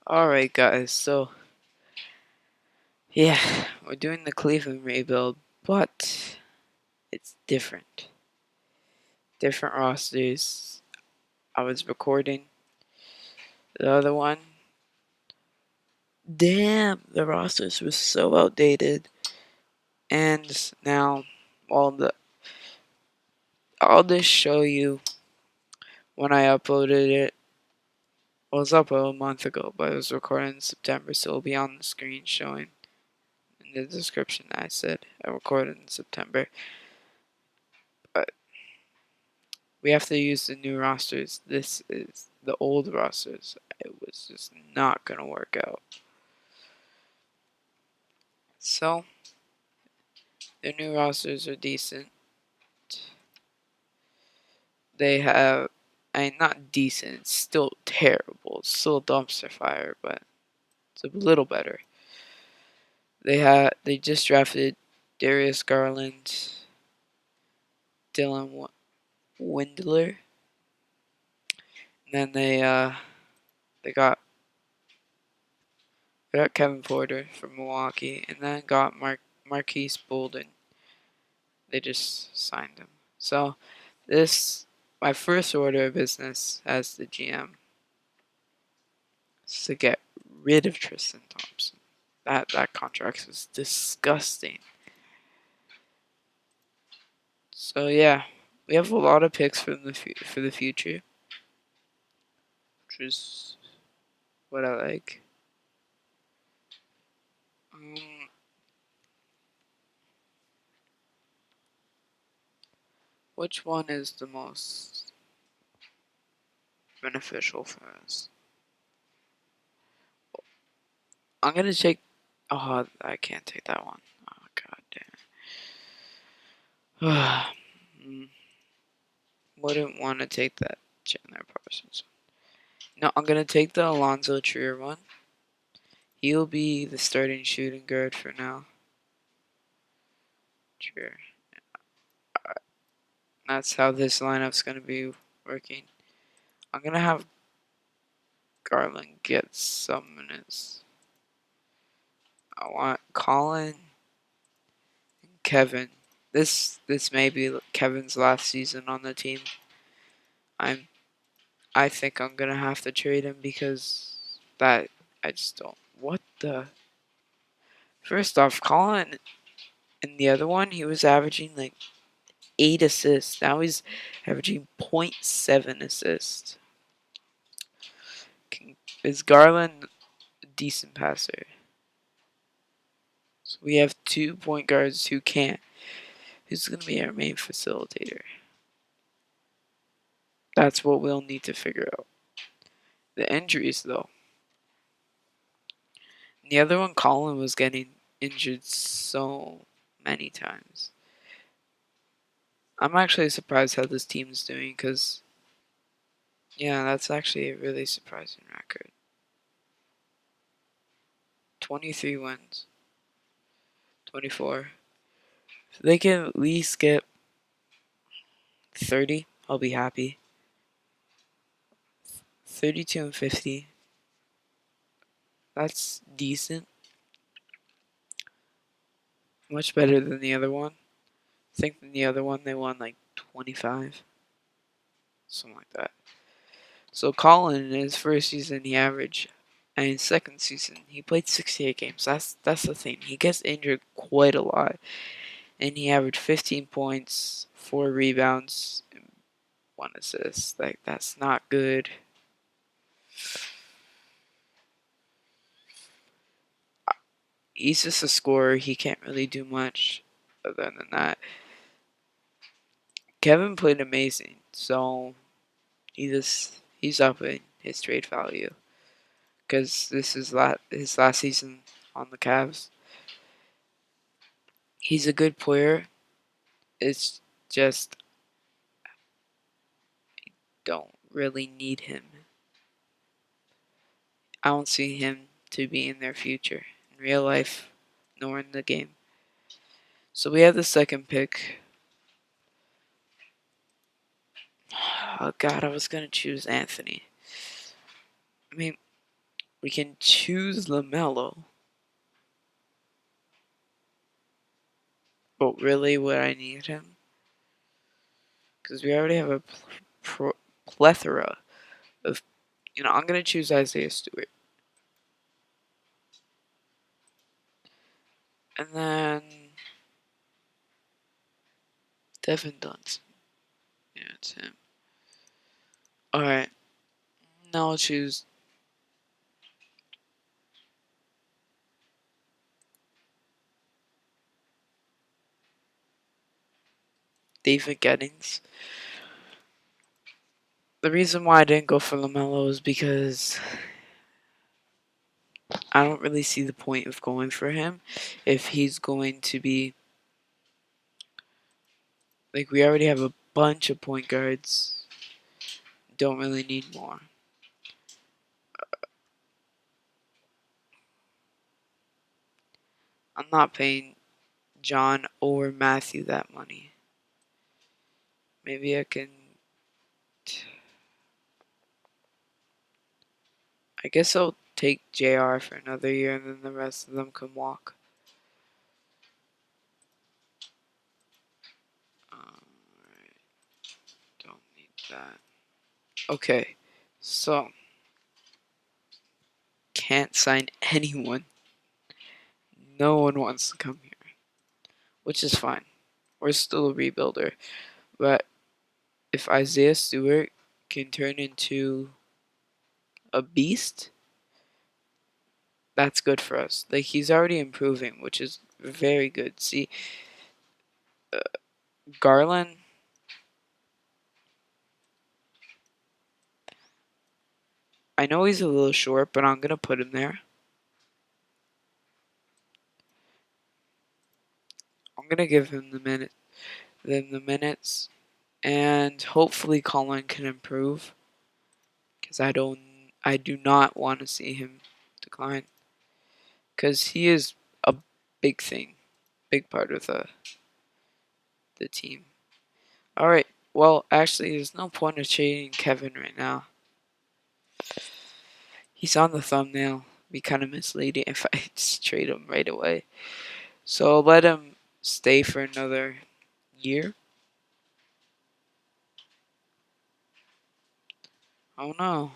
Alright guys, so yeah, we're doing the Cleveland rebuild, but it's different. Different rosters. I was recording the other one. Damn, the rosters were so outdated. And now I'll just show you when I uploaded it. Well, it was uploaded a month ago, but it was recorded in September, so it'll be on the screen showing in the description that I said I recorded in September. But we have to use the new rosters. This is the old rosters. It was just not going to work out. So, the new rosters are decent. They have, not decent, it's still terrible. It's still a dumpster fire, but it's a little better. They just drafted Darius Garland, Dylan Windler, and then they got Kevin Porter from Milwaukee, and then got Marquise Bolden. They just signed him. So my first order of business as the GM is to get rid of Tristan Thompson. That contract was disgusting. So yeah, we have a lot of picks for the future, which is what I like. Which one is the most beneficial for us? I'm gonna take. Oh, I can't take that one. Oh god damn. Wouldn't want to take that Chandler Parsons. No, I'm gonna take the Alonzo Trier one. He'll be the starting shooting guard for now. Trier. That's how this lineup's gonna be working. I'm gonna have Garland get some minutes. I want Colin and Kevin. This may be Kevin's last season on the team. I think I'm gonna have to trade him because I just don't. What the? First off, Colin in the other one, he was averaging like 8 assists. Now he's averaging 0.7 assists. Is Garland a decent passer? So we have 2 point guards who can't. Who's going to be our main facilitator? That's what we'll need to figure out. The injuries, though. The other one, Colin was getting injured so many times. I'm actually surprised how this team's doing because, yeah, that's actually a really surprising record. 23 wins. 24. If they can at least get 30, I'll be happy. 32 and 50. That's decent. Much better than the other one. I think in the other one they won like 25. Something like that. So Colin in his first season he averaged, and in his second season he played 68 games. That's the thing. He gets injured quite a lot. And he averaged 15 points, 4 rebounds, and 1 assist. Like that's not good. He's just a scorer. He can't really do much other than that. Kevin played amazing, so he's up in his trade value because this is his last season on the Cavs. He's a good player. It's just don't really need him. I don't see him to be in their future in real life nor in the game. So we have the second pick. Oh god, I was gonna choose Anthony. I mean, We can choose LaMelo. But really, would I need him? Because we already have a plethora of. I'm going to choose Isaiah Stewart. And then Devin Dunson. Yeah, it's him. Alright. Now I'll choose David Gettings. The reason why I didn't go for LaMelo is because I don't really see the point of going for him if he's going to be. Like, we already have a bunch of point guards. Don't really need more. I'm not paying John or Matthew that money. Maybe I can. I guess I'll take JR for another year and then the rest of them can walk. Alright. Don't need that. Okay. So. Can't sign anyone. No one wants to come here. Which is fine. We're still a rebuilder. But if Isaiah Stewart can turn into a beast, that's good for us. Like, he's already improving, which is very good. See, uh, Garland, I know he's a little short, but I'm going to put him there. I'm going to give him the minutes, and hopefully Colin can improve, because I do not want to see him decline, because he is a big thing, big part of the team. All right. Well, actually, there's no point of trading Kevin right now. He's on the thumbnail. Be kind of misleading if I just trade him right away. So I'll let him stay for another year. Oh no.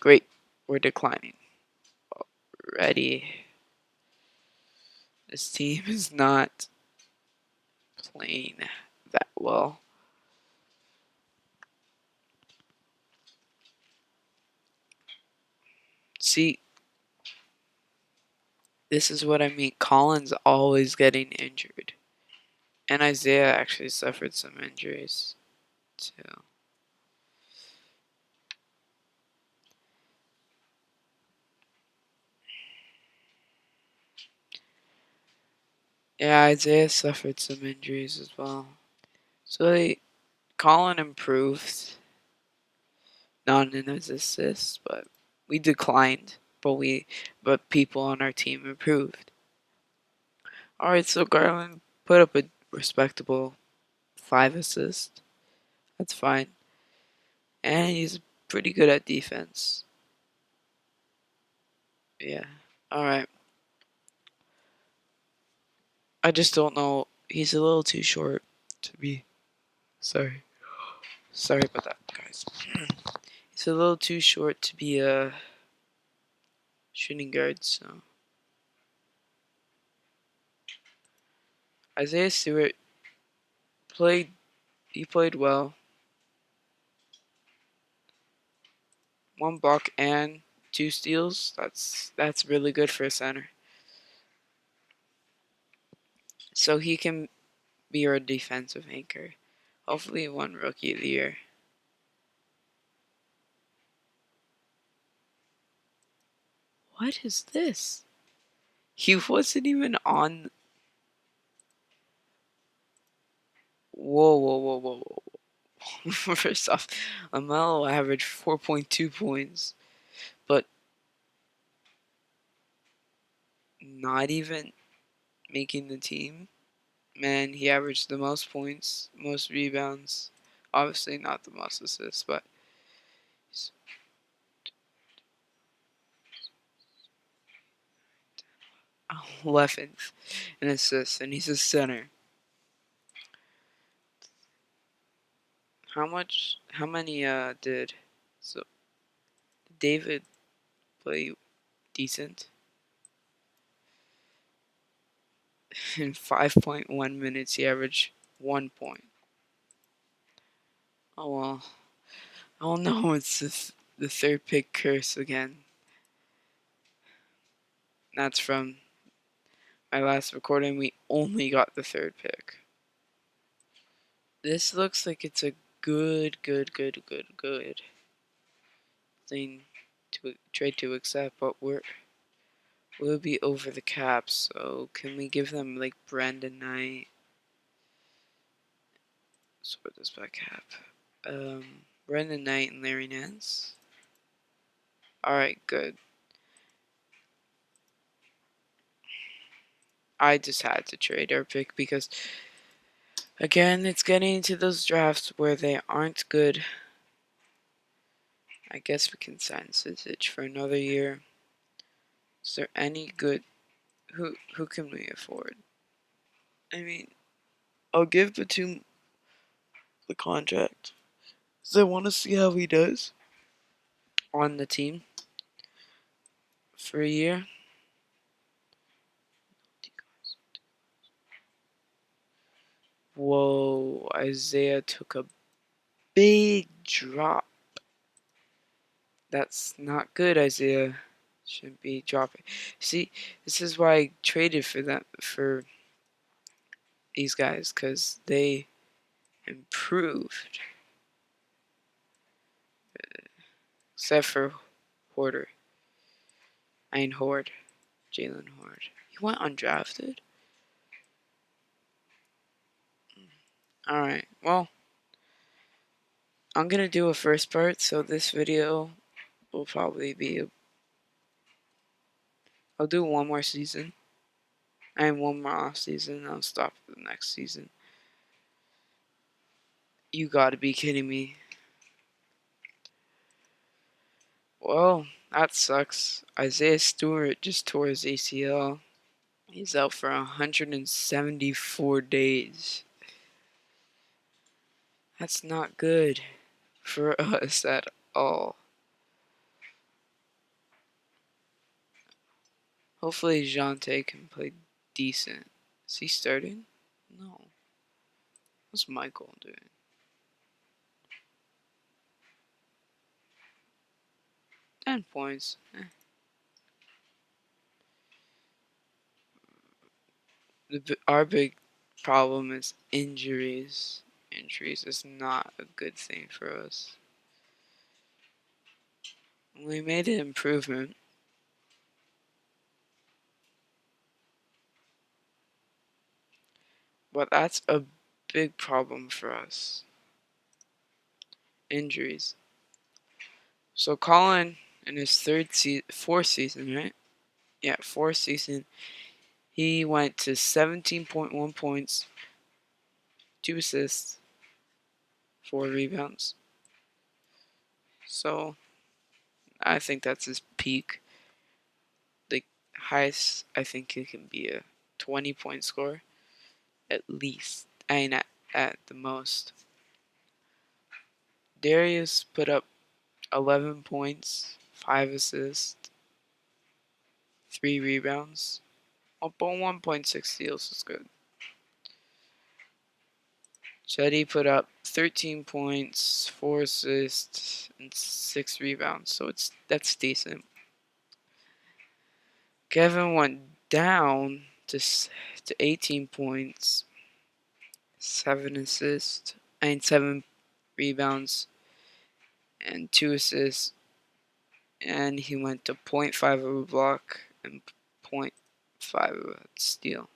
Great. We're declining. Ready. This team is not playing that well. See, this is what I mean. Colin's always getting injured. And Isaiah actually suffered some injuries too. Yeah, Isaiah suffered some injuries as well. So Colin improved, not in his assists, but we declined. But people on our team improved. All right, so Garland put up a respectable 5 assists. That's fine, and he's pretty good at defense. Yeah. All right. I just don't know. He's a little too short to be. Sorry. Sorry about that, guys. He's a little too short to be a shooting guard, so. Isaiah Stewart played. He played well. 1 block and 2 steals. That's really good for a center. So he can be our defensive anchor. Hopefully, one rookie of the year. What is this? He wasn't even on. Whoa, whoa, whoa, whoa, whoa. First off, LaMelo averaged 4.2 points, but not even making the team. Man, he averaged the most points, most rebounds. Obviously, not the most assists, but 11th in assists, and he's a center. How many did so David play decent? In 5.1 minutes, he averaged 1 point. Oh well. Oh no, it's the third pick curse again. That's from my last recording. We only got the third pick. This looks like it's a good thing to trade to accept, but we'll be over the cap. So can we give them like Brandon Knight? Sort this by cap. Brandon Knight and Larry Nance. All right, good. I just had to trade our pick because, again, it's getting into those drafts where they aren't good. I guess we can sign Sizic for another year. Is there any good? Who can we afford? I mean, I'll give Batum the contract because I want to see how he does on the team for a year. Whoa, Isaiah took a big drop. That's not good, Isaiah. Shouldn't be dropping. See, this is why I traded for these guys, because they improved. Except for Hoarder. Horde. Jalen Horde. He went undrafted? Alright, well, I'm gonna do a first part, so this video will probably be I'll do one more season. And one more off season. I'll stop for the next season. You gotta be kidding me. Well, that sucks. Isaiah Stewart just tore his ACL. He's out for 174 days. That's not good for us at all. Hopefully Jante can play decent. Is he starting? No. What's Michael doing? Ten points. Our big problem is injuries. Injuries is not a good thing for us. We made an improvement. But that's a big problem for us. Injuries. So Colin, in his fourth season, right? Yeah, fourth season, he went to 17.1 points, 2 assists, 4 rebounds. So I think that's his peak. The highest I think he can be a 20-point scorer, at least. I mean, at the most. Darius put up 11 points, 5 assists, 3 rebounds. But 1.6 steals is good. Chetty put up 13 points, 4 assists, and 6 rebounds. So that's decent. Kevin went down to 18 points, 7 assists, and 7 rebounds, and 2 assists. And he went to 0.5 of a block and 0.5 of a steal.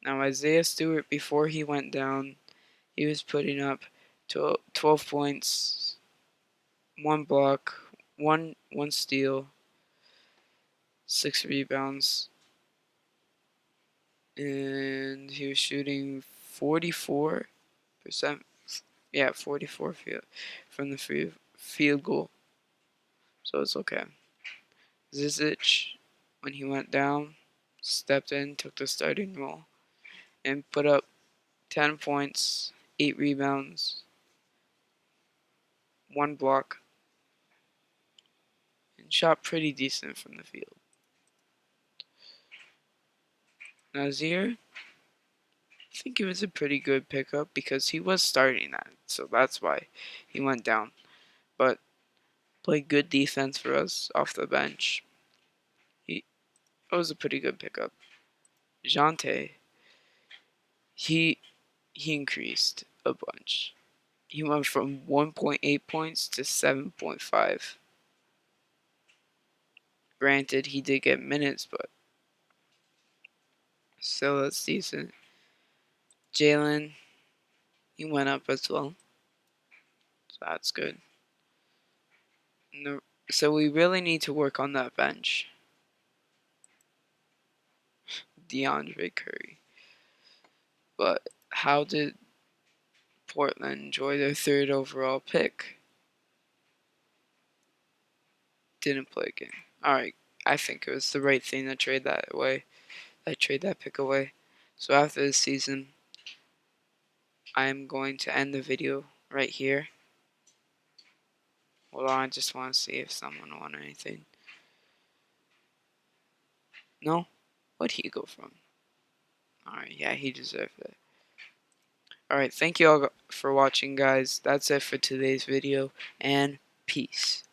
Now Isaiah Stewart, before he went down, he was putting up 12 points, 1 block, one steal, 6 rebounds, and he was shooting 44% Yeah, 44 from the field goal. So it's okay. Zizic, when he went down, stepped in, took the starting role, and put up 10 points, 8 rebounds, 1 block, and shot pretty decent from the field. Nazir, I think it was a pretty good pickup because he was starting that, so that's why he went down. But played good defense for us off the bench. It was a pretty good pickup. Jante, he increased a bunch. He went from 1.8 points to 7.5. Granted, he did get minutes, but still that's decent. Jalen, he went up as well, so that's good. So we really need to work on that bench. DeAndre Curry. But how did Portland enjoy their 3rd overall pick? Didn't play a game. Alright, I think it was the right thing to trade that away. Trade that pick away. So after this season, I am going to end the video right here. Hold on, I just want to see if someone won anything. No? What'd he go from? Alright, yeah, he deserved it. Alright, thank you all for watching, guys. That's it for today's video, and peace.